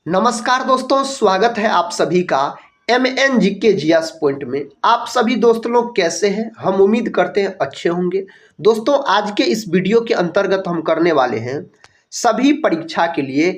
नमस्कार दोस्तों, स्वागत है आप सभी का MN GK GS पॉइंट में। आप सभी दोस्त लोग कैसे हैं? हम उम्मीद करते हैं अच्छे होंगे। दोस्तों, आज के इस वीडियो के अंतर्गत हम करने वाले हैं सभी परीक्षा के लिए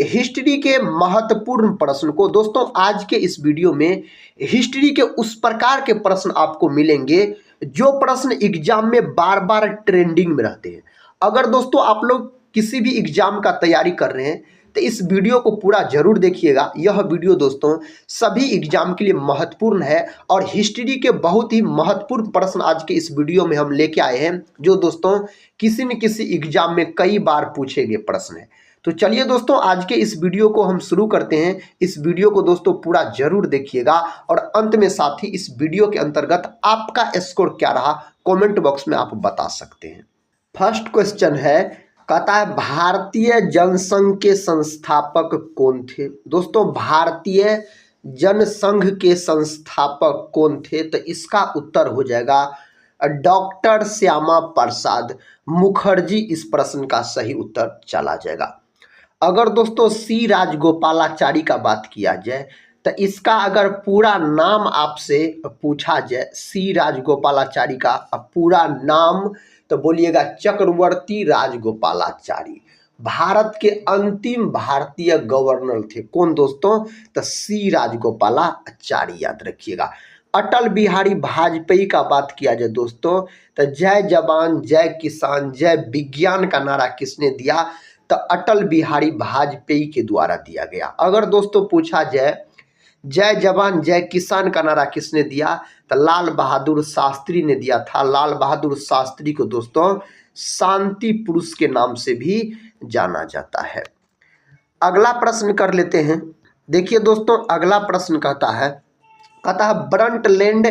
हिस्ट्री के महत्वपूर्ण प्रश्न को। दोस्तों, आज के इस वीडियो में हिस्ट्री के उस प्रकार के प्रश्न आपको मिलेंगे जो प्रश्न एग्जाम में बार बार ट्रेंडिंग में रहते हैं। अगर दोस्तों आप लोग किसी भी एग्जाम का तैयारी कर रहे हैं तो इस वीडियो को पूरा जरूर देखिएगा। यह वीडियो दोस्तों सभी एग्जाम के लिए महत्वपूर्ण है और हिस्ट्री के बहुत ही महत्वपूर्ण प्रश्न आज के इस वीडियो में हम लेके आए हैं, जो दोस्तों किसी न किसी एग्जाम में कई बार पूछे गए प्रश्न है। तो चलिए दोस्तों, आज के इस वीडियो को हम शुरू करते हैं। इस वीडियो को दोस्तों पूरा जरूर देखिएगा और अंत में साथ ही इस वीडियो के अंतर्गत आपका स्कोर क्या रहा कमेंट बॉक्स में आप बता सकते हैं। फर्स्ट क्वेश्चन है, कहता है भारतीय जनसंघ के संस्थापक कौन थे? दोस्तों, भारतीय जनसंघ के संस्थापक कौन थे? तो इसका उत्तर हो जाएगा डॉक्टर श्यामा प्रसाद मुखर्जी। इस प्रश्न का सही उत्तर चला जाएगा। अगर दोस्तों सी राजगोपालाचारी का बात किया जाए तो इसका अगर पूरा नाम आपसे पूछा जाए, सी राजगोपालाचारी का पूरा नाम, तो बोलिएगा चक्रवर्ती राजगोपालाचारी। भारत के अंतिम भारतीय गवर्नर थे कौन दोस्तों? तो सी राजगोपालाचारी, याद रखिएगा। अटल बिहारी वाजपेयी का बात किया जाए दोस्तों तो जय जवान जय किसान जय विज्ञान का नारा किसने दिया? तो अटल बिहारी वाजपेयी के द्वारा दिया गया। अगर दोस्तों पूछा जाए जय जवान जय किसान का नारा किसने दिया? तो लाल बहादुर शास्त्री ने दिया था। लाल बहादुर शास्त्री को दोस्तों शांति पुरुष के नाम से भी जाना जाता है। अगला प्रश्न कर लेते हैं। देखिए दोस्तों, अगला प्रश्न कहता है ब्रंटलैंड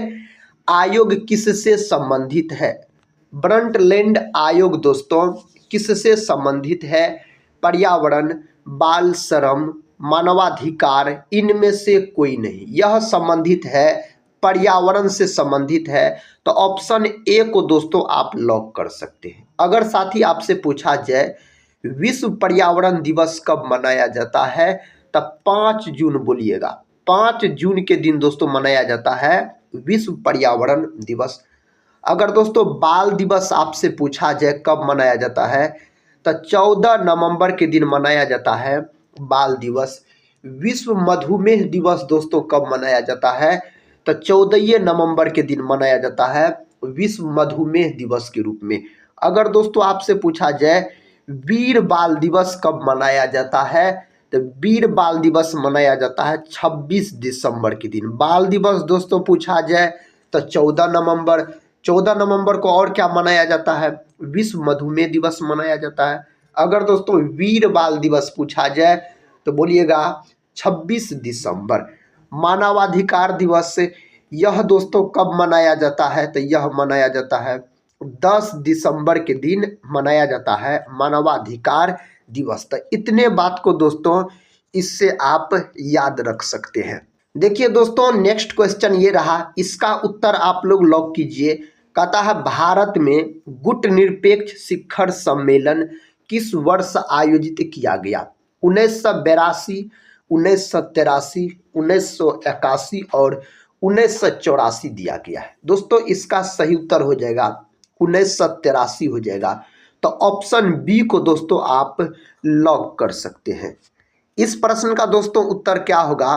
आयोग किससे संबंधित है? ब्रंटलैंड आयोग दोस्तों किससे संबंधित है? पर्यावरण, बाल श्रम, मानवाधिकार, इनमें से कोई नहीं। यह संबंधित है, पर्यावरण से संबंधित है। तो ऑप्शन ए को दोस्तों आप लॉक कर सकते हैं। अगर साथ ही आपसे पूछा जाए विश्व पर्यावरण दिवस कब मनाया जाता है? तब 5 जून बोलिएगा। 5 जून के दिन दोस्तों मनाया जाता है विश्व पर्यावरण दिवस। अगर दोस्तों बाल दिवस आपसे पूछा जाए कब मनाया जाता है, तो 14 नवंबर के दिन मनाया जाता है बाल दिवस। विश्व मधुमेह दिवस दोस्तों कब मनाया जाता है? तो 14 नवंबर के दिन मनाया जाता है विश्व मधुमेह दिवस के रूप में। अगर दोस्तों आपसे पूछा जाए वीर बाल दिवस कब मनाया जाता है, तो वीर बाल दिवस मनाया जाता है 26 दिसंबर के दिन। बाल दिवस दोस्तों पूछा जाए तो 14 नवंबर। 14 नवंबर को और क्या मनाया जाता है? विश्व मधुमेह दिवस मनाया जाता है। अगर दोस्तों वीर बाल दिवस पूछा जाए तो बोलिएगा 26 दिसंबर। मानवाधिकार दिवस यह दोस्तों कब मनाया जाता है? तो यह मनाया जाता है 10 दिसंबर के दिन मनाया जाता है मानवाधिकार दिवस। तो इतने बात को दोस्तों इससे आप याद रख सकते हैं। देखिए दोस्तों, नेक्स्ट क्वेश्चन ये रहा, इसका उत्तर आप लोग लॉक कीजिए। कहता है भारत में गुटनिरपेक्ष शिखर सम्मेलन किस वर्ष आयोजित किया गया? 1982, 1983, 1981 और 1984 दिया गया है। दोस्तों इसका सही उत्तर हो जाएगा 1983 हो जाएगा। तो ऑप्शन बी को दोस्तों आप लॉक कर सकते हैं। इस प्रश्न का दोस्तों उत्तर क्या होगा?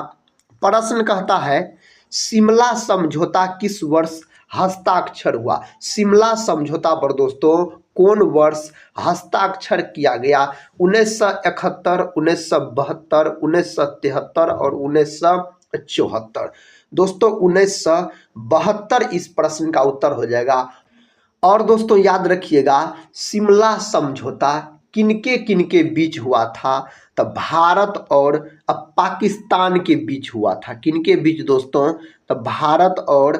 प्रश्न कहता है शिमला समझौता किस वर्ष हस्ताक्षर हुआ? शिमला समझौता पर दोस्तों कौन वर्ष हस्ताक्षर किया गया? 1971, 1972, 1973 और 1974। दोस्तों 1972 इस प्रश्न का उत्तर हो जाएगा। और दोस्तों याद रखिएगा, शिमला समझौता किनके बीच हुआ था? तो भारत और पाकिस्तान के बीच हुआ था। किनके बीच दोस्तों? तो भारत और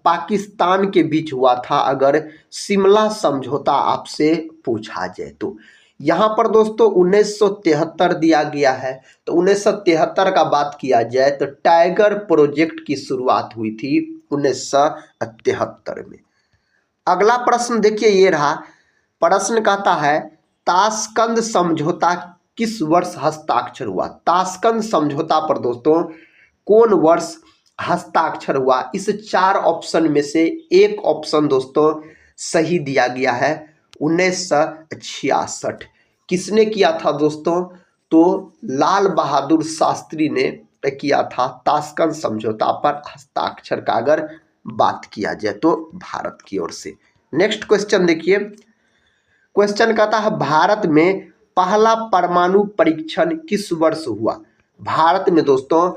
पाकिस्तान के बीच हुआ था। अगर शिमला समझौता आपसे पूछा जाए तो यहाँ पर दोस्तों 1973 दिया गया है। तो 1973 का बात किया जाए तो टाइगर प्रोजेक्ट की शुरुआत हुई थी 1973 में। अगला प्रश्न देखिए ये रहा। प्रश्न कहता है ताशकंद समझौता किस वर्ष हस्ताक्षर हुआ? ताशकंद समझौता पर दोस्तों कौन वर्ष हस्ताक्षर हुआ? इस 4 ऑप्शन में से एक ऑप्शन दोस्तों सही दिया गया है, 1966। किसने किया था दोस्तों? तो लाल बहादुर शास्त्री ने किया था ताशकंद समझौता पर हस्ताक्षर का। अगर बात किया जाए तो भारत की ओर से। नेक्स्ट क्वेश्चन देखिए, क्वेश्चन कहता है भारत में पहला परमाणु परीक्षण किस वर्ष हुआ? भारत में दोस्तों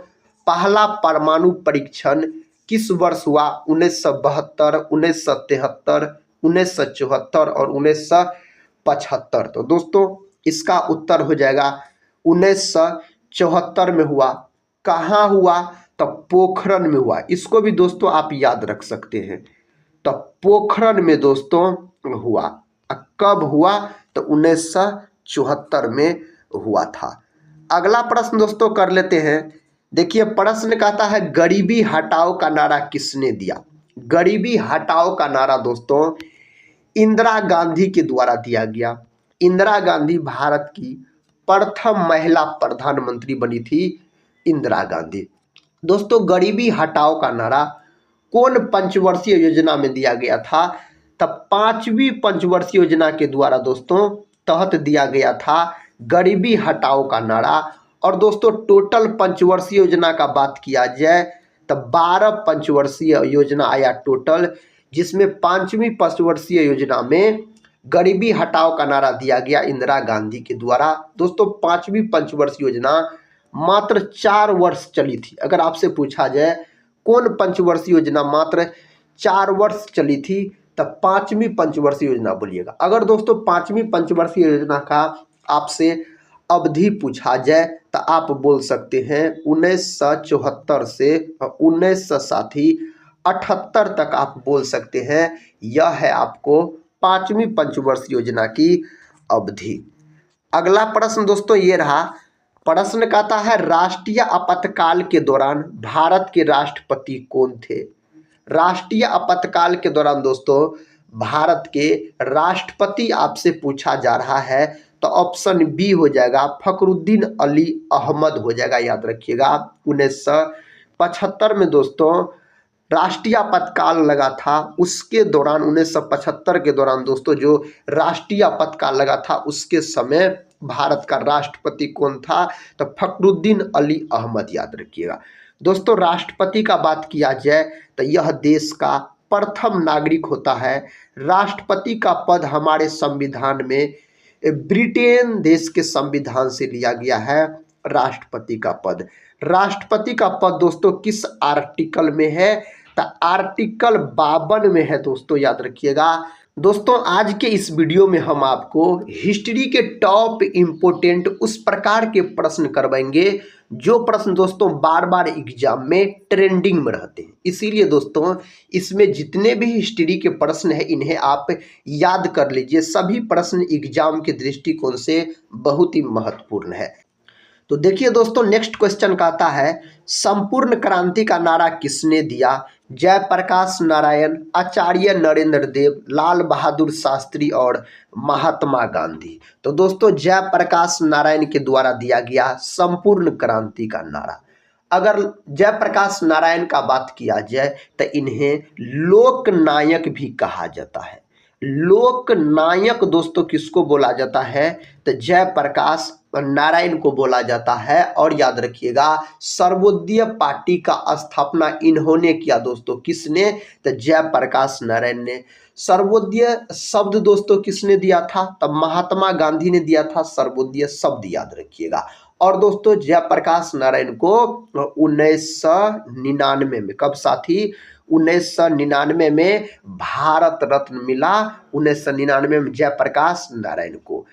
पहला परमाणु परीक्षण किस वर्ष हुआ? 1972, 1973, 1974 और 1975। तो दोस्तों इसका उत्तर हो जाएगा 1974 में हुआ। कहाँ हुआ? तो पोखरण में हुआ। इसको भी दोस्तों आप याद रख सकते हैं। तो पोखरण में दोस्तों हुआ। कब हुआ? तो 1974 में हुआ था। अगला प्रश्न दोस्तों कर लेते हैं। देखिए प्रश्न कहता है गरीबी हटाओ का नारा किसने दिया? गरीबी हटाओ का नारा दोस्तों इंदिरा गांधी के द्वारा दिया गया। इंदिरा गांधी भारत की प्रथम महिला प्रधानमंत्री बनी थी, इंदिरा गांधी। दोस्तों गरीबी हटाओ का नारा कौन पंचवर्षीय योजना में दिया गया था? तब 5वीं पंचवर्षीय योजना के द्वारा दोस्तों तहत दिया गया था गरीबी हटाओ का नारा। और दोस्तों टोटल पंचवर्षीय योजना का बात किया जाए तब 12 पंचवर्षीय योजना आया टोटल, जिसमें 5वीं पंचवर्षीय योजना में गरीबी हटाओ का नारा दिया गया इंदिरा गांधी के द्वारा। दोस्तों 5वीं पंचवर्षीय योजना मात्र 4 वर्ष चली थी। अगर आपसे पूछा जाए कौन पंचवर्षीय योजना मात्र 4 वर्ष चली थी, तब 5वीं पंचवर्षीय योजना बोलिएगा। अगर दोस्तों 5वीं पंचवर्षीय योजना का आपसे अवधि पूछा जाए तो आप बोल सकते हैं 1974 से 1978 तक आप बोल सकते हैं। यह है आपको 5वीं पंचवर्षीय योजना की अवधि। अगला प्रश्न दोस्तों ये रहा। प्रश्न कहता है राष्ट्रीय आपातकाल के दौरान भारत के राष्ट्रपति कौन थे? राष्ट्रीय आपातकाल के दौरान दोस्तों भारत के राष्ट्रपति आपसे पूछा जा रहा है, तो ऑप्शन बी हो जाएगा फखरुद्दीन अली अहमद हो जाएगा। याद रखिएगा 1975 में दोस्तों राष्ट्रीय आपातकाल लगा था। उसके दौरान 1975 के दौरान दोस्तों जो राष्ट्रीय आपातकाल लगा था उसके समय भारत का राष्ट्रपति कौन था? तो फखरुद्दीन अली अहमद। याद रखिएगा दोस्तों राष्ट्रपति का बात किया जाए तो यह देश का प्रथम नागरिक होता है। राष्ट्रपति का पद हमारे संविधान में ब्रिटेन देश के संविधान से लिया गया है। राष्ट्रपति का पद, राष्ट्रपति का पद दोस्तों किस आर्टिकल में है? तो आर्टिकल 52 में है दोस्तों। याद रखिएगा दोस्तों आज के इस वीडियो में हम आपको हिस्ट्री के टॉप इम्पोर्टेंट उस प्रकार के प्रश्न करवाएंगे जो प्रश्न दोस्तों बार बार एग्जाम में ट्रेंडिंग में रहते हैं। इसीलिए दोस्तों इसमें जितने भी हिस्ट्री के प्रश्न हैं इन्हें आप याद कर लीजिए। सभी प्रश्न एग्जाम के दृष्टिकोण से बहुत ही महत्वपूर्ण है। तो देखिए दोस्तों नेक्स्ट क्वेश्चन कहता है संपूर्ण क्रांति का नारा किसने दिया? जयप्रकाश नारायण, आचार्य नरेंद्र देव, लाल बहादुर शास्त्री और महात्मा गांधी। तो दोस्तों जयप्रकाश नारायण के द्वारा दिया गया संपूर्ण क्रांति का नारा। अगर जयप्रकाश नारायण का बात किया जाए तो इन्हें लोकनायक भी कहा जाता है। लोकनायक दोस्तों किसको बोला जाता है? तो जयप्रकाश नारायण को बोला जाता है। और याद रखिएगा सर्वोदय पार्टी का स्थापना इन्होंने किया दोस्तों। किसने? तो जयप्रकाश नारायण ने। सर्वोदय शब्द दोस्तों किसने दिया था? तब महात्मा गांधी ने दिया था सर्वोदय शब्द। याद रखिएगा। और दोस्तों जयप्रकाश नारायण को 1999 में, कब साथी? 1999 में भारत रत्न मिला। 1999 में जयप्रकाश नारायण को।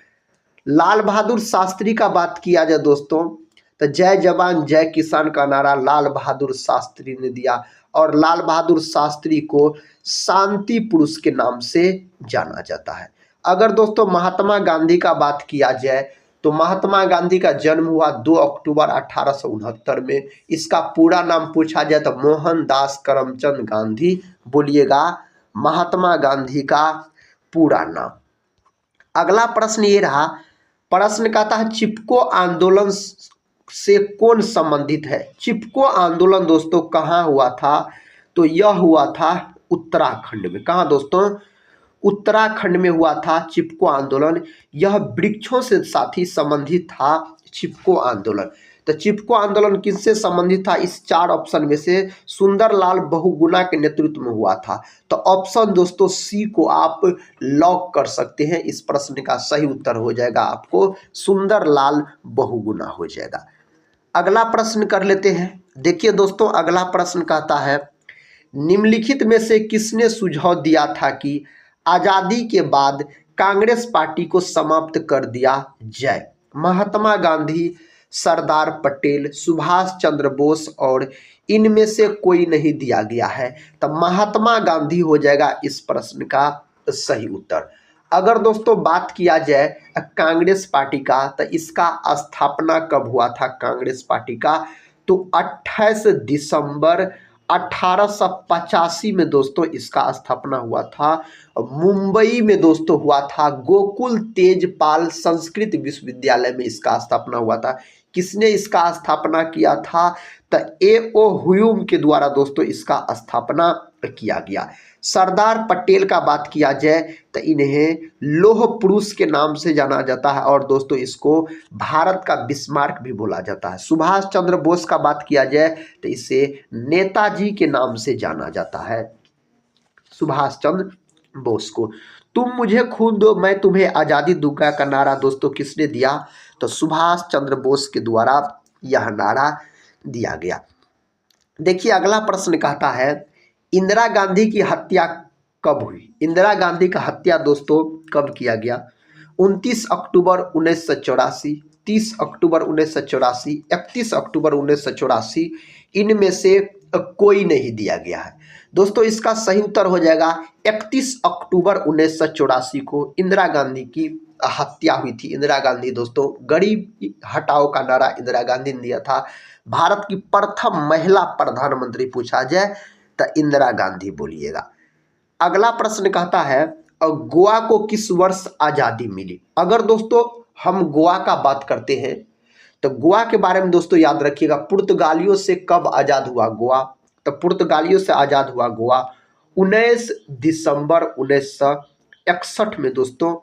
लाल बहादुर शास्त्री का बात किया जाए दोस्तों तो जय जवान जय किसान का नारा लाल बहादुर शास्त्री ने दिया। और लाल बहादुर शास्त्री को शांति पुरुष के नाम से जाना जाता है। अगर दोस्तों महात्मा गांधी का बात किया जाए तो महात्मा गांधी का जन्म हुआ 2 अक्टूबर 1869 में। इसका पूरा नाम पूछा जाए तो मोहनदास करमचंद गांधी बोलिएगा महात्मा गांधी का पूरा नाम। अगला प्रश्न ये रहा। प्रश्न कहता है चिपको आंदोलन से कौन संबंधित है। चिपको आंदोलन दोस्तों कहाँ हुआ था, तो यह हुआ था उत्तराखंड में। कहाँ दोस्तों, उत्तराखंड में हुआ था चिपको आंदोलन। यह वृक्षों से साथ ही संबंधित था चिपको आंदोलन। तो चिपको आंदोलन किससे संबंधित था, इस 4 ऑप्शन में से सुंदरलाल बहुगुणा के नेतृत्व में हुआ था। तो ऑप्शन दोस्तों सी को आप लॉक कर सकते हैं। इस प्रश्न का सही उत्तर हो जाएगा आपको सुंदरलाल बहुगुणा हो जाएगा। अगला प्रश्न कर लेते हैं। देखिए दोस्तों अगला प्रश्न कहता है निम्नलिखित में से किसने सुझाव दिया था कि आजादी के बाद कांग्रेस पार्टी को समाप्त कर दिया जाए। महात्मा गांधी, सरदार पटेल, सुभाष चंद्र बोस और इनमें से कोई नहीं दिया गया है। तो महात्मा गांधी हो जाएगा इस प्रश्न का सही उत्तर। अगर दोस्तों बात किया जाए कांग्रेस पार्टी का, तो इसका स्थापना कब हुआ था कांग्रेस पार्टी का, तो 28 दिसंबर 1885 में दोस्तों इसका स्थापना हुआ था। मुंबई में दोस्तों हुआ था, गोकुल तेजपाल संस्कृत विश्वविद्यालय में इसका स्थापना हुआ था। किसने इसका स्थापना किया था, तो ए.ओ. ह्यूम के द्वारा दोस्तों इसका स्थापना किया गया। सरदार पटेल का बात किया जाए तो इन्हें लौह पुरुष के नाम से जाना जाता है और दोस्तों इसको भारत का बिस्मार्क भी बोला जाता है। सुभाष चंद्र बोस का बात किया जाए तो इसे नेताजी के नाम से जाना जाता है, सुभाष चंद्र बोस को। तुम मुझे खून दो मैं तुम्हें आज़ादी दूंगा का नारा दोस्तों किसने दिया, तो सुभाष चंद्र बोस के द्वारा यह नारा दिया गया। देखिए अगला प्रश्न कहता है इंदिरा गांधी की हत्या कब हुई। इंदिरा गांधी का हत्या दोस्तों कब किया गया, 29 अक्टूबर 1984, 30 अक्टूबर 1984, 31 अक्टूबर 1984, इनमें से कोई नहीं दिया गया है। दोस्तों इसका सही उत्तर हो जाएगा 31 अक्टूबर 1984 को इंदिरा गांधी की हत्या हुई थी। इंदिरा गांधी दोस्तों गरीब हटाओ का नारा इंदिरा गांधी ने दिया था। भारत की प्रथम महिला प्रधानमंत्री पूछा जाए तो इंदिरा गांधी बोलिएगा। अगला प्रश्न कहता है गोवा को किस वर्ष आज़ादी मिली। अगर दोस्तों हम गोवा का बात करते हैं तो गोवा के बारे में दोस्तों याद रखिएगा, पुर्तगालियों से कब आज़ाद हुआ गोवा, तो पुर्तगालियों से आज़ाद हुआ गोवा 19 दिसंबर 1961 में दोस्तों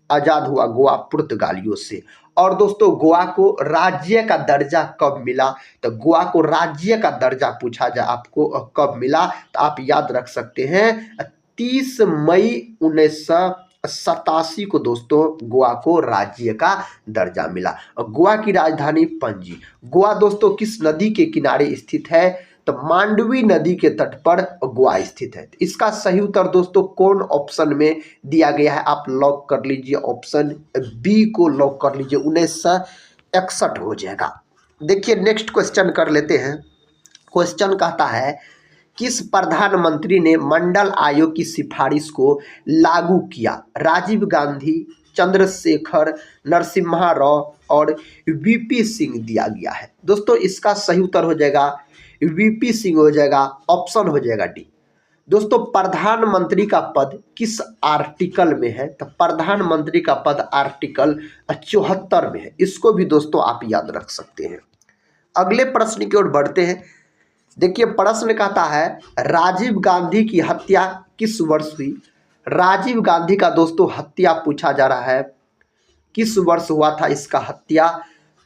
आज़ाद हुआ गोवा पुर्तगालियों से। और दोस्तों गोवा को राज्य का दर्जा कब मिला, तो गोवा को राज्य का दर्जा पूछा जाए आपको कब मिला, तो आप याद रख सकते हैं 30 मई 1987 को दोस्तों गोवा को राज्य का दर्जा मिला। गोवा की राजधानी पणजी। गोवा दोस्तों किस नदी के किनारे स्थित है, तो मांडवी नदी के तट पर गोवा स्थित है। इसका सही उत्तर दोस्तों कौन ऑप्शन में दिया गया है, आप लॉक कर लीजिए, ऑप्शन बी को लॉक कर लीजिए, 1961 हो जाएगा। देखिए नेक्स्ट क्वेश्चन कर लेते हैं। क्वेश्चन कहता है किस प्रधानमंत्री ने मंडल आयोग की सिफारिश को लागू किया। राजीव गांधी, चंद्रशेखर, नरसिम्हा राव और वीपी सिंह दिया गया है। दोस्तों इसका सही उत्तर हो जाएगा वीपी सिंह हो जाएगा, ऑप्शन हो जाएगा डी। दोस्तों प्रधानमंत्री का पद किस आर्टिकल में है, तो प्रधानमंत्री का पद आर्टिकल 74 में है। इसको भी दोस्तों आप याद रख सकते हैं। अगले प्रश्न की ओर बढ़ते हैं। देखिए प्रश्न कहता है राजीव गांधी की हत्या किस वर्ष हुई। राजीव गांधी का दोस्तों हत्या पूछा जा रहा है, किस वर्ष हुआ था इसका हत्या,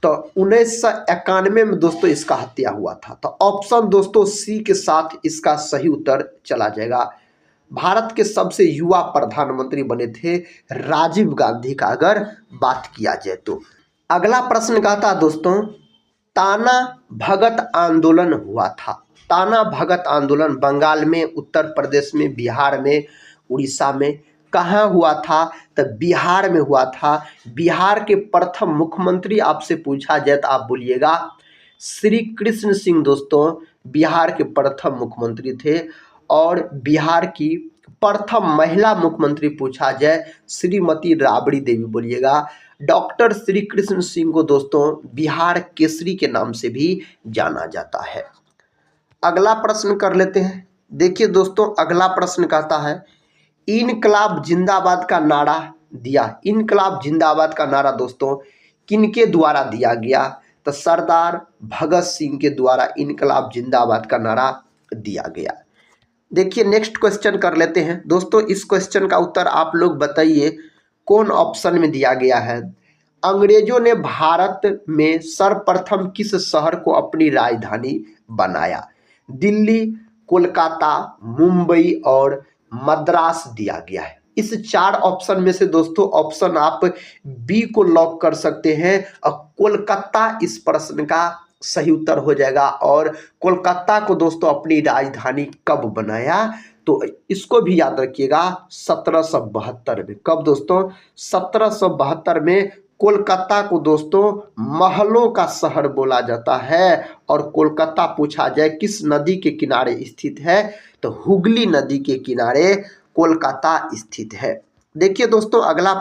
तो 1991 में दोस्तों इसका हत्या हुआ था। तो ऑप्शन दोस्तों सी के साथ इसका सही उत्तर चला जाएगा। भारत के सबसे युवा प्रधानमंत्री बने थे राजीव गांधी का अगर बात किया जाए तो। अगला प्रश्न कहता दोस्तों ताना भगत आंदोलन हुआ था। ताना भगत आंदोलन बंगाल में, उत्तर प्रदेश में, बिहार में, उड़ीसा में कहाँ हुआ था, तो बिहार में हुआ था। बिहार के प्रथम मुख्यमंत्री आपसे पूछा जाए तो आप बोलिएगा श्री कृष्ण सिंह दोस्तों बिहार के प्रथम मुख्यमंत्री थे। और बिहार की प्रथम महिला मुख्यमंत्री पूछा जाए श्रीमती राबड़ी देवी बोलिएगा। डॉक्टर श्री कृष्ण सिंह को दोस्तों बिहार केसरी के नाम से भी जाना जाता है। अगला प्रश्न कर लेते हैं। देखिए दोस्तों अगला प्रश्न कहता है इनकलाब जिंदाबाद का नारा दिया? इनकलाब जिंदाबाद का नारा दोस्तों किनके द्वारा दिया गया? तो सरदार भगत सिंह के द्वारा इनकलाब जिंदाबाद का नारा दिया गया। देखिए नेक्स्ट क्वेश्चन कर लेते हैं दोस्तों। इस क्वेश्चन का उत्तर आप लोग बताइए कौन ऑप्शन में दिया गया है। अंग्रेजों ने भारत में सर्वप्रथम किस शहर को अपनी राजधानी बनाया? दिल्ली, कोलकाता, मुंबई और मद्रास दिया गया है। इस चार ऑप्शन में से दोस्तों ऑप्शन आप बी को लॉक कर सकते हैं और कोलकाता इस प्रश्न का सही उत्तर हो जाएगा। और कोलकाता को दोस्तों अपनी राजधानी कब बनाया? तो इसको भी याद रखिएगा 1772 में। कब दोस्तों? 1772 में कोलकाता को दोस्तों महलों का शहर बोला जाता है। और कोलकाता पूछा जाए किस नदी के किनारे स्थित है? तो हुगली नदी के किनारे कोलकाता स्थित है। देखिए दोस्तों अगला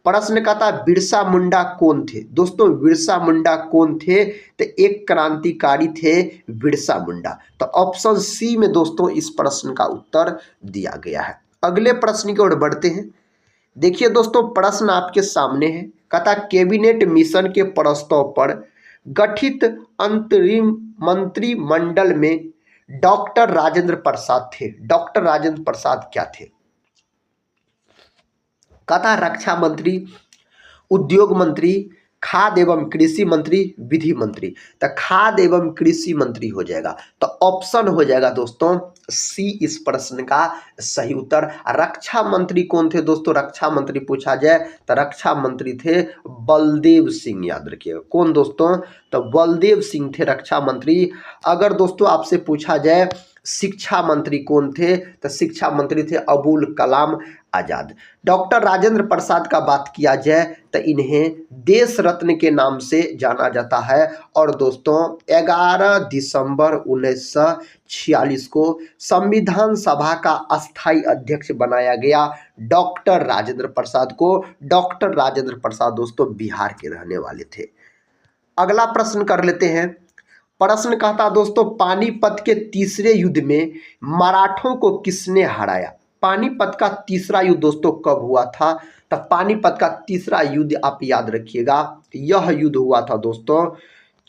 प्रश्न का था बिरसा मुंडा कौन थे? दोस्तों बिरसा मुंडा कौन थे? तो एक क्रांतिकारी थे बिरसा मुंडा। तो ऑप्शन सी में दोस्तों इस प्रश्न का उत्तर दिया गया है। अगले प्रश्न की ओर बढ़ते हैं। देखिए दोस्तों प्रश्न आपके सामने है। कहता कैबिनेट मिशन के प्रस्ताव पर गठित अंतरिम मंत्रिमंडल में डॉक्टर राजेंद्र प्रसाद थे। डॉक्टर राजेंद्र प्रसाद क्या थे? कहता रक्षा मंत्री, उद्योग मंत्री, खाद्य एवं कृषि मंत्री, विधि मंत्री। तो खाद्य एवं कृषि मंत्री हो जाएगा। तो ऑप्शन हो जाएगा दोस्तों सी इस प्रश्न का सही उत्तर। रक्षा मंत्री कौन थे दोस्तों? रक्षा मंत्री पूछा जाए तो रक्षा मंत्री थे बलदेव सिंह। याद रखिएगा कौन दोस्तों? तो बलदेव सिंह थे रक्षा मंत्री। अगर दोस्तों आपसे पूछा जाए शिक्षा मंत्री कौन थे? तो शिक्षा मंत्री थे अबुल कलाम आजाद। डॉक्टर राजेंद्र प्रसाद का बात किया जाए तो इन्हें देश रत्न के नाम से जाना जाता है। और दोस्तों 11 दिसंबर 1946 को संविधान सभा का अस्थायी अध्यक्ष बनाया गया डॉक्टर राजेंद्र प्रसाद को। डॉक्टर राजेंद्र प्रसाद दोस्तों बिहार के रहने वाले थे। अगला प्रश्न कर लेते हैं। प्रश्न कहता दोस्तों पानीपत के तीसरे युद्ध में मराठों को किसने हराया? पानीपत का तीसरा युद्ध दोस्तों कब हुआ था? तो पानीपत का तीसरा युद्ध आप याद रखिएगा यह युद्ध हुआ था दोस्तों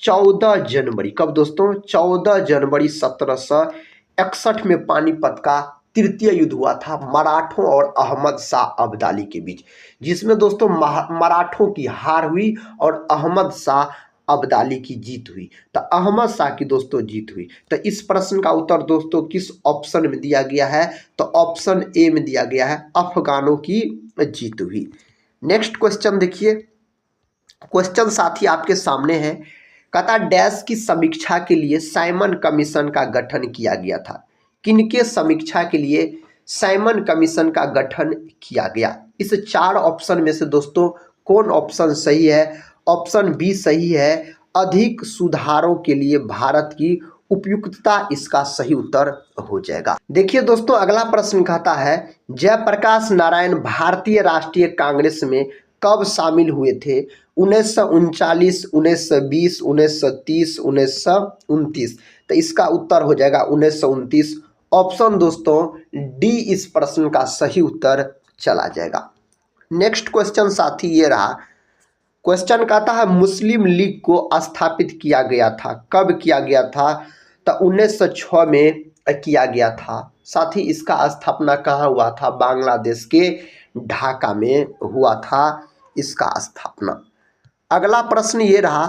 14 जनवरी। कब दोस्तों? 14 जनवरी 1761 में पानीपत का तृतीय युद्ध हुआ था मराठों और अहमद शाह अब्दाली के बीच, जिसमें दोस्तों मराठों की हार हुई और अहमद शाह अब्दाली की जीत हुई। तो अहमद शाह की दोस्तों जीत हुई। तो इस प्रश्न का उत्तर दोस्तों किस ऑप्शन में दिया गया है? तो ऑप्शन ए में दिया गया है अफगानों की जीत हुई। नेक्स्ट क्वेश्चन देखिए। क्वेश्चन साथी आपके सामने है। कहता डैश की समीक्षा के लिए साइमन कमीशन का गठन किया गया था। किनके समीक्षा के लिए साइमन कमीशन का गठन किया गया? इस चार ऑप्शन में से दोस्तों कौन ऑप्शन सही है? ऑप्शन बी सही है। अधिक सुधारों के लिए भारत की उपयुक्तता इसका सही उत्तर हो जाएगा। देखिए दोस्तों अगला प्रश्न कहता है जयप्रकाश नारायण भारतीय राष्ट्रीय कांग्रेस में कब शामिल हुए थे? 1939, 1920, 1930, 1929। तो इसका उत्तर हो जाएगा 1929। ऑप्शन दोस्तों डी इस प्रश्न का सही उत्तर चला जाएगा। नेक्स्ट क्वेश्चन साथी ये रहा। क्वेश्चन कहता है मुस्लिम लीग को स्थापित किया गया था। कब किया गया था? तो 1906 में किया गया था। साथ ही इसका स्थापना कहाँ हुआ था? बांग्लादेश के ढाका में हुआ था इसका स्थापना। अगला प्रश्न ये रहा।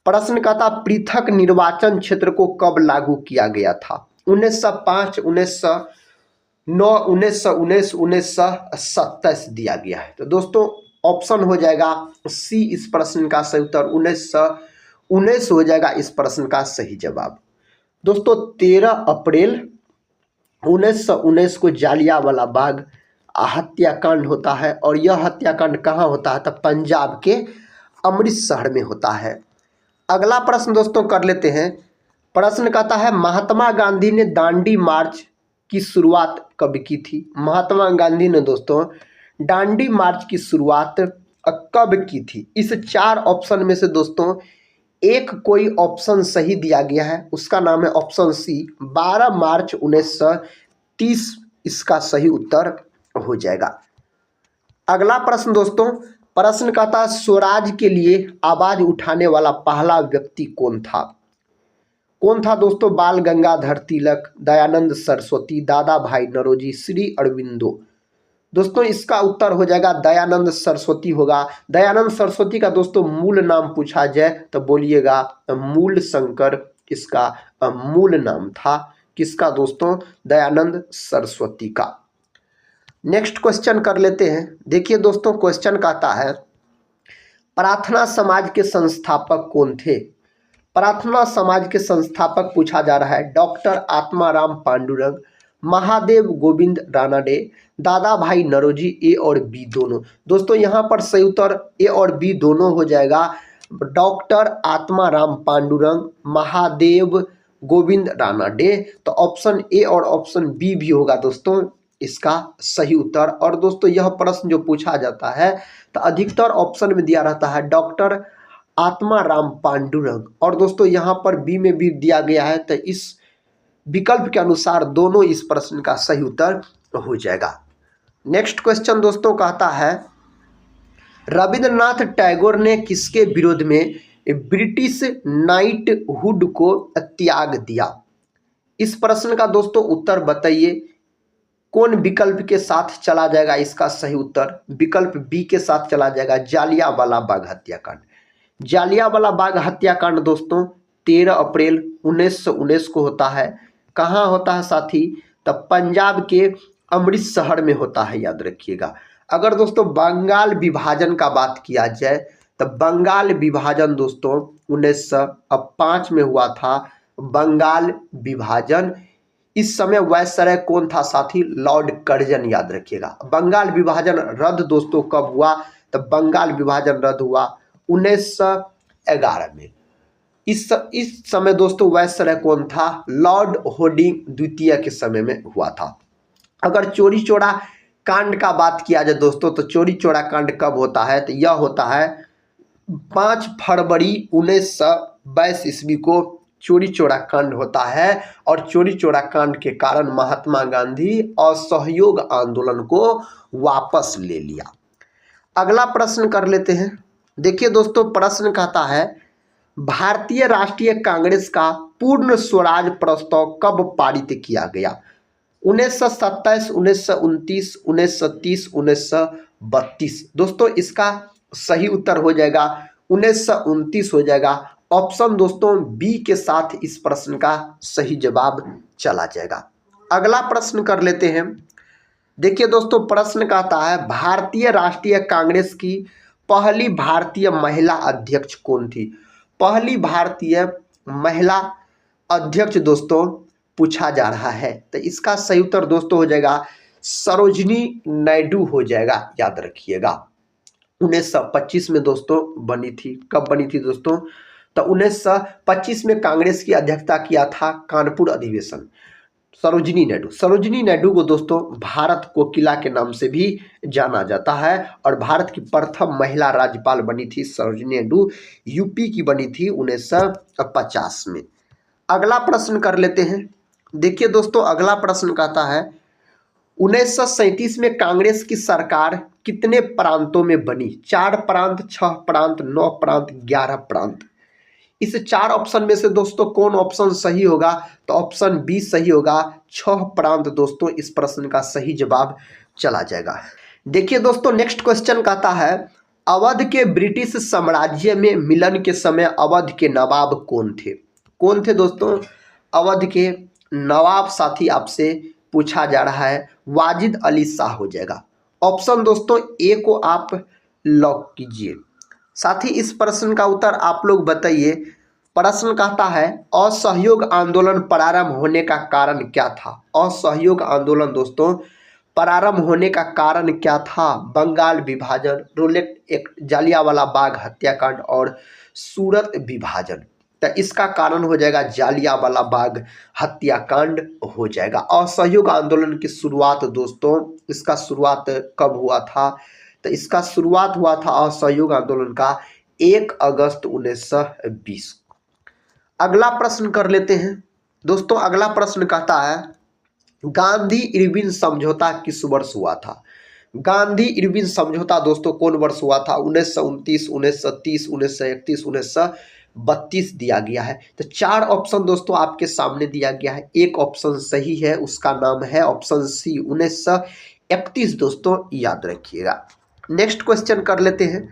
प्रश्न कहता पृथक निर्वाचन क्षेत्र को कब लागू किया गया था? 1905, 1909, 1919, 1927 दिया गया है। तो दोस्तों ऑप्शन हो जाएगा सी इस प्रश्न का सही उत्तर 1919 हो जाएगा इस प्रश्न का सही जवाब। दोस्तों 13 अप्रैल 1919 को जालियांवाला बाग हत्याकांड होता है। और यह हत्याकांड कहाँ होता है? तो पंजाब के अमृतसर में होता है। अगला प्रश्न दोस्तों कर लेते हैं। प्रश्न कहता है महात्मा गांधी ने दांडी मार्च की शुरुआत कब की थी? महात्मा गांधी ने दोस्तों दांडी मार्च की शुरुआत कब की थी? इस चार ऑप्शन में से दोस्तों एक कोई ऑप्शन सही दिया गया है, उसका नाम है ऑप्शन सी 12 मार्च 1930 इसका सही उत्तर हो जाएगा। अगला प्रश्न दोस्तों, प्रश्न कहता है स्वराज के लिए आवाज उठाने वाला पहला व्यक्ति कौन था? कौन था दोस्तों? बाल गंगाधर तिलक, दयानंद सरस्वती, दादा भाई नौरोजी, श्री अरविंदो। दोस्तों इसका उत्तर हो जाएगा दयानंद सरस्वती होगा। दयानंद सरस्वती का दोस्तों मूल नाम पूछा जाए तो बोलिएगा मूल शंकर, इसका मूल नाम था। किसका दोस्तों? दयानंद सरस्वती का। नेक्स्ट क्वेश्चन कर लेते हैं। देखिए दोस्तों क्वेश्चन कहता है प्रार्थना समाज के संस्थापक कौन थे? प्रार्थना समाज के संस्थापक पूछा जा रहा है डॉक्टर आत्माराम पांडुरंग, महादेव गोविंद रानडे, दादा भाई नौरोजी। ए और बी दोनों। दोस्तों यहाँ पर सही उत्तर ए और बी दोनों हो जाएगा। डॉक्टर आत्माराम पांडुरंग, महादेव गोविंद रानडे। तो ऑप्शन ए और ऑप्शन बी भी होगा दोस्तों इसका सही उत्तर। और दोस्तों यह प्रश्न जो पूछा जाता है तो अधिकतर ऑप्शन में दिया रहता है डॉक्टर आत्माराम पांडुरंग, और दोस्तों यहाँ पर बी में भी दिया गया है। तो इस विकल्प के अनुसार दोनों इस प्रश्न का सही उत्तर हो जाएगा। नेक्स्ट क्वेश्चन दोस्तों कहता है रविंद्रनाथ टैगोर ने किसके विरोध में ब्रिटिश नाइटहुड को त्याग दिया? इस प्रश्न का दोस्तों उत्तर बताइए कौन विकल्प के साथ चला जाएगा? इसका सही उत्तर विकल्प बी के साथ चला जाएगा, जालियांवाला बाग हत्याकांड। जालियांवाला बाग हत्याकांड दोस्तों 13 अप्रैल 1919 को होता है। कहाँ होता है साथी? तो पंजाब के अमृतसर में होता है, याद रखिएगा। अगर दोस्तों बंगाल विभाजन का बात किया जाए तो बंगाल विभाजन दोस्तों 1905 में हुआ था। बंगाल विभाजन इस समय वायसराय कौन था साथी? लॉर्ड कर्जन, याद रखिएगा। बंगाल विभाजन रद्द दोस्तों कब हुआ? तो बंगाल विभाजन रद्द हुआ 1911 में। इस समय दोस्तों वायसराय कौन था? लॉर्ड होर्डिंग द्वितीय के समय में हुआ था। अगर चोरी चोरा कांड का बात किया जाए दोस्तों तो चोरी चोरा कांड कब होता है? तो यह होता है 5 फरवरी 1922 ईस्वी को चोरी चोरा कांड होता है। और चोरी चोरा कांड के कारण महात्मा गांधी असहयोग आंदोलन को वापस ले लिया। अगला प्रश्न कर लेते हैं। देखिए दोस्तों प्रश्न कहता है भारतीय राष्ट्रीय कांग्रेस का पूर्ण स्वराज प्रस्ताव कब पारित किया गया? 1927, 1929, 1930, 1932। दोस्तों इसका सही उत्तर हो जाएगा 1929 हो जाएगा। ऑप्शन दोस्तों बी के साथ इस प्रश्न का सही जवाब चला जाएगा। अगला प्रश्न कर लेते हैं। देखिए दोस्तों प्रश्न कहता है भारतीय राष्ट्रीय कांग्रेस की पहली भारतीय महिला अध्यक्ष कौन थी? पहली भारतीय महिला अध्यक्ष दोस्तों पूछा जा रहा है। तो इसका सही उत्तर दोस्तों हो जाएगा सरोजिनी नायडू हो जाएगा, याद रखिएगा। 1925 में दोस्तों बनी थी। कब बनी थी दोस्तों? तो 1925 में कांग्रेस की अध्यक्षता किया था कानपुर अधिवेशन सरोजिनी नायडू। सरोजिनी नायडू को दोस्तों भारत कोकिला के नाम से भी जाना जाता है और भारत की प्रथम महिला राज्यपाल बनी थी सरोजिनी नायडू। यूपी की बनी थी 1950 में। अगला प्रश्न कर लेते हैं। देखिए दोस्तों अगला प्रश्न कहता है 1937 में कांग्रेस की सरकार कितने प्रांतों में बनी? 4 प्रांत, 6 प्रांत, 9 प्रांत, 11 प्रांत। इस 4 ऑप्शन में से दोस्तों कौन ऑप्शन सही होगा? तो ऑप्शन बी सही होगा, 6 प्रांत दोस्तों इस प्रश्न का सही जवाब चला जाएगा। देखिए दोस्तों नेक्स्ट क्वेश्चन कहता है अवध के ब्रिटिश साम्राज्य में मिलन के समय अवध के नवाब कौन थे? कौन थे दोस्तों अवध के नवाब? साथी आपसे पूछा जा रहा है वाजिद अली शाह हो जाएगा। ऑप्शन दोस्तों ए को आप लॉक कीजिए। साथ ही इस प्रश्न का उत्तर आप लोग बताइए। प्रश्न कहता है असहयोग आंदोलन प्रारंभ होने का कारण क्या था? असहयोग आंदोलन दोस्तों प्रारंभ होने का कारण क्या था? बंगाल विभाजन, रोलेट एक्ट, जालियांवाला बाग हत्याकांड और सूरत विभाजन। तो इसका कारण हो जाएगा जालियांवाला बाग हत्याकांड हो जाएगा। असहयोग आंदोलन की शुरुआत दोस्तों इसका शुरुआत कब हुआ था? तो इसका शुरुआत हुआ था असहयोग आंदोलन का 1 अगस्त 1920। अगला प्रश्न कर लेते हैं दोस्तों। अगला प्रश्न कहता है गांधी इरविन समझौता किस वर्ष हुआ था? गांधी इरविन समझौता दोस्तों कौन वर्ष हुआ था? 1929, 1930, 1931, 1932 दिया गया है। तो 4 ऑप्शन दोस्तों आपके सामने दिया गया है, एक ऑप्शन सही है, उसका नाम है ऑप्शन सी 1931 दोस्तों, याद रखिएगा। नेक्स्ट क्वेश्चन कर लेते हैं।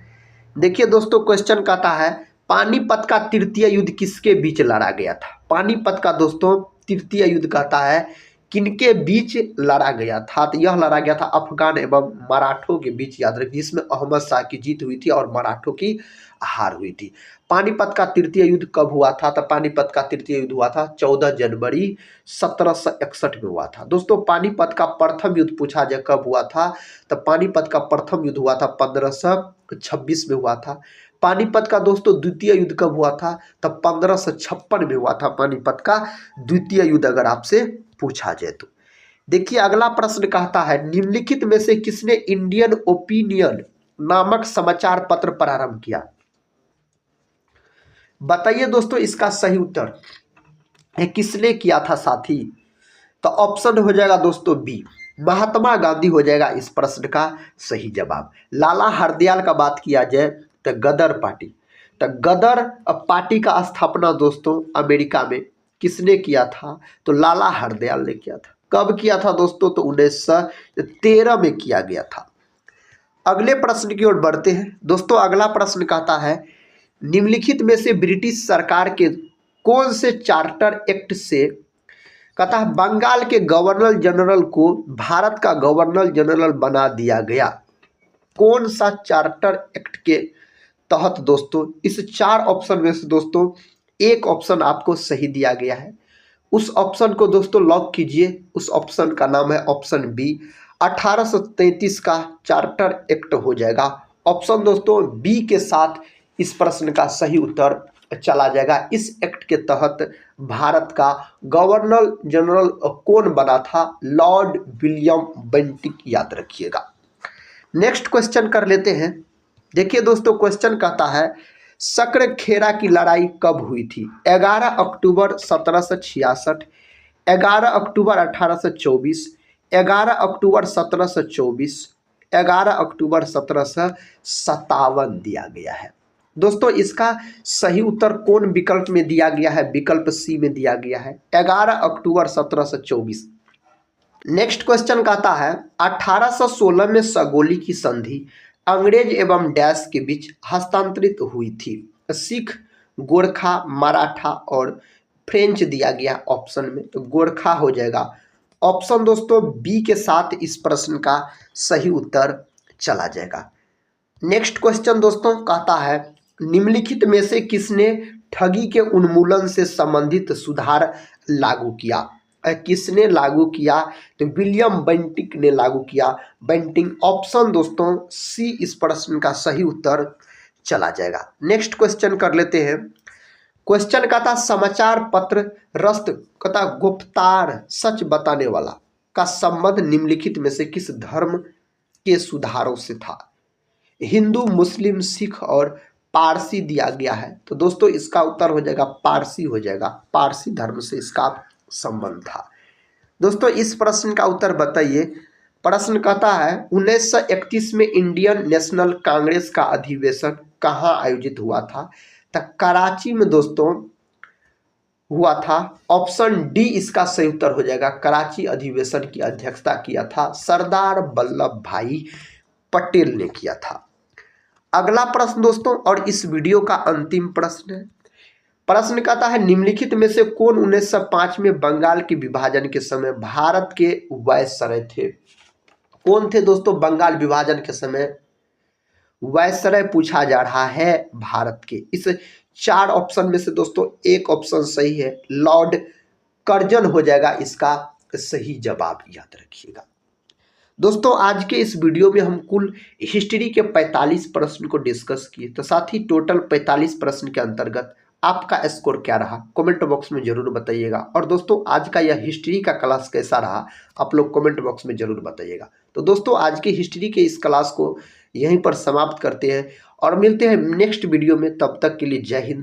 देखिए दोस्तों क्वेश्चन कहता है पानीपत का तृतीय युद्ध किसके बीच लड़ा गया था? पानीपत का दोस्तों तृतीय युद्ध कहता है किनके बीच लड़ा गया था? तो यह लड़ा गया था अफगान एवं मराठों के बीच, याद रखिए, जिसमें अहमद शाह की जीत हुई थी और मराठों की हार हुई थी। पानीपत का तृतीय युद्ध कब हुआ था? तो पानीपत का तृतीय युद्ध हुआ था 14 जनवरी 1761 में हुआ था। दोस्तों पानीपत का प्रथम युद्ध पूछा जाए कब हुआ था? तो पानीपत का प्रथम युद्ध हुआ था 1526 में हुआ था। पानीपत का दोस्तों द्वितीय युद्ध कब हुआ था? तब 1556 में हुआ था पानीपत का द्वितीय युद्ध, अगर आपसे पूछा जाए तो। देखिए अगला प्रश्न कहता है निम्नलिखित में से किसने इंडियन ओपिनियन नामक समाचार पत्र प्रारंभ किया? बताइए दोस्तों इसका सही उत्तर किसने किया था साथी? तो ऑप्शन हो जाएगा दोस्तों बी, महात्मा गांधी हो जाएगा इस प्रश्न का सही जवाब। लाला हरदयाल का बात किया जाए तो गदर पार्टी, तो गदर पार्टी का स्थापना दोस्तों अमेरिका में किसने किया था? तो लाला हरदयाल ने किया था। कब किया था दोस्तों? तो 1913 में किया गया था। अगले प्रश्न की ओर बढ़ते हैं दोस्तों। अगला प्रश्न कहता है निम्नलिखित में से ब्रिटिश सरकार के कौन से चार्टर एक्ट से, कहता है बंगाल के गवर्नर जनरल को भारत का गवर्नर जनरल बना दिया गया? कौन सा चार्टर एक्ट के तहत दोस्तों? इस 4 ऑप्शन में से दोस्तों एक ऑप्शन आपको सही दिया गया है, उस ऑप्शन को दोस्तों लॉक कीजिए। उस ऑप्शन का नाम है ऑप्शन बी, 1833 का चार्टर एक्ट हो जाएगा। ऑप्शन दोस्तों बी के साथ इस प्रश्न का सही उत्तर चला जाएगा। इस एक्ट के तहत भारत का गवर्नर जनरल कौन बना था? लॉर्ड विलियम बेंटिक, याद रखिएगा। नेक्स्ट क्वेश्चन कर लेते हैं। देखिए दोस्तों क्वेश्चन कहता है सक्र-खेरा की लड़ाई कब हुई थी? 11 अक्टूबर 1766, 11 अक्टूबर 1824, 11 अक्टूबर 1724, 11 अक्टूबर 1757 दिया गया है। दोस्तों इसका सही उत्तर कौन विकल्प में दिया गया है? विकल्प सी में दिया गया है 11 अक्टूबर 1724। नेक्स्ट क्वेश्चन कहता है 1816 में सगोली की संधि अंग्रेज एवं डैश के बीच हस्तांतरित हुई थी? सिख, गोरखा, मराठा और फ्रेंच दिया गया ऑप्शन में, तो गोरखा हो जाएगा। ऑप्शन दोस्तों बी के साथ इस प्रश्न का सही उत्तर चला जाएगा। नेक्स्ट क्वेश्चन दोस्तों कहता है निम्नलिखित में से किसने ठगी के उन्मूलन से संबंधित सुधार लागू किया? किसने लागू किया? तो विलियम बेंटिक ने लागू किया। बेंटिक ऑप्शन दोस्तों सी इस प्रश्न का सही उत्तर चला जाएगा। नेक्स्ट क्वेश्चन कर लेते हैं। क्वेश्चन का था समाचार पत्र रस्त कथा गुप्तार सच बताने वाला का संबंध निम्नलिखित में से किस धर्म के सुधारों से था? हिंदू, मुस्लिम, सिख और पारसी दिया गया है, तो दोस्तों इसका उत्तर हो जाएगा पारसी हो जाएगा। पारसी धर्म से इसका संबंध था। दोस्तों इस प्रश्न का उत्तर बताइए। प्रश्न कहता है 1931 में इंडियन नेशनल कांग्रेस का अधिवेशन कहाँ आयोजित हुआ था? तो कराची में दोस्तों हुआ था। ऑप्शन डी इसका सही उत्तर हो जाएगा। कराची अधिवेशन की अध्यक्षता किया था सरदार वल्लभ भाई पटेल ने किया था। अगला प्रश्न दोस्तों और इस वीडियो का अंतिम प्रश्न है। प्रश्न कहता है निम्नलिखित में से कौन 1905 में बंगाल के विभाजन के समय भारत के वायसराय थे? कौन थे दोस्तों बंगाल विभाजन के समय वायसराय पूछा जा रहा है भारत के? इस 4 ऑप्शन में से दोस्तों एक ऑप्शन सही है, लॉर्ड कर्जन हो जाएगा इसका सही जवाब, याद रखिएगा। दोस्तों आज के इस वीडियो में हम कुल हिस्ट्री के 45 प्रश्न को डिस्कस किए, तो साथ ही टोटल 45 प्रश्न के अंतर्गत आपका स्कोर क्या रहा कमेंट बॉक्स में जरूर बताइएगा। और दोस्तों आज का यह हिस्ट्री का क्लास कैसा रहा आप लोग कमेंट बॉक्स में जरूर बताइएगा। तो दोस्तों आज के हिस्ट्री के इस क्लास को यहीं पर समाप्त करते हैं और मिलते हैं नेक्स्ट वीडियो में। तब तक के लिए जय हिंद,